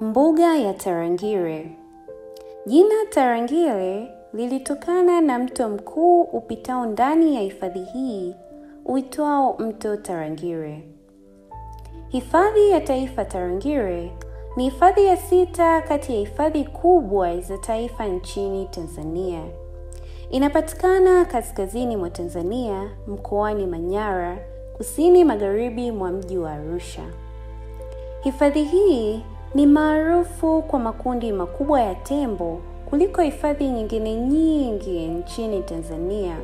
Mbuga ya Tarangire. Jina Tarangire lilitokana na mto mkuu upitao ndani ya hifadhi hii uitwao mto Tarangire. Hifadhi ya Taifa Tarangire ni hifadhi ya 6 kati ya hifadhi kubwa za taifa nchini Tanzania. Inapatikana kaskazini mwa Tanzania, mkoani Manyara, kusini magharibi mwa mji wa Arusha. Hifadhi hii ni maarufu kwa makundi makubwa ya tembo kuliko hifadhi nyingine nyingi nchini Tanzania,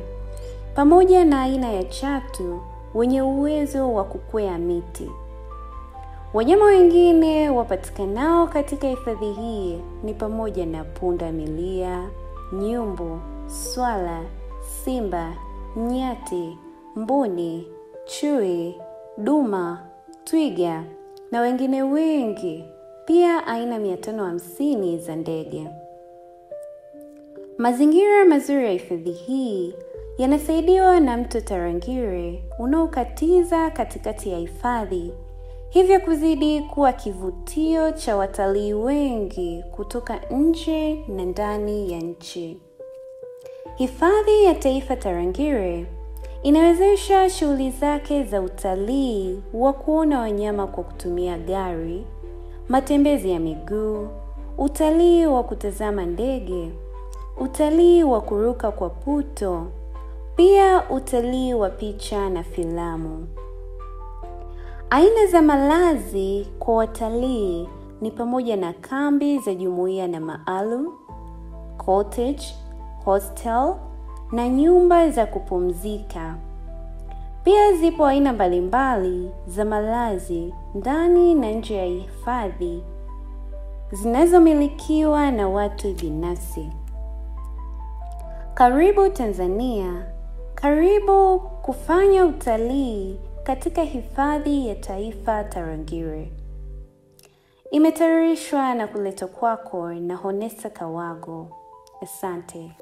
pamoja na aina ya chatu wenye uwezo wa kukwea miti. Wanyama wengine wapatikanao katika hifadhi hii ni pamoja na punda milia, nyumbu, swala, simba, nyati, mbuni, chui, duma, twiga na wengine wengi, pia aina 550 za ndege. Mazingira mazuri ya hifadhi hii yanasaidiwa na mto Tarangire unaokatiza katikati ya hifadhi, hivyo kuzidi kuwa kivutio cha watalii wengi kutoka nje na ndani ya nchi. Hifadhi ya Taifa Tarangire inawezesha shughuli zake za utalii wa kuona wanyama kwa kutumia gari, matembezi ya miguu, utalii wa kutazama ndege, utalii wa kuruka kwa puto, pia utalii wa picha na filamu. Aina za malazi kwa watalii ni pamoja na kambi za jumuiya na maalum, cottage, hostel na nyumba za kupumzika. Pia zipo aina mbalimbali za malazi ndani na nje ya hifadhi zinazomilikiwa na watu binafsi. Karibu Tanzania, karibu kufanya utalii katika hifadhi ya Taifa Tarangire. Imetayarishwa na kuletwa kwako na Honesa Kawago. Asante.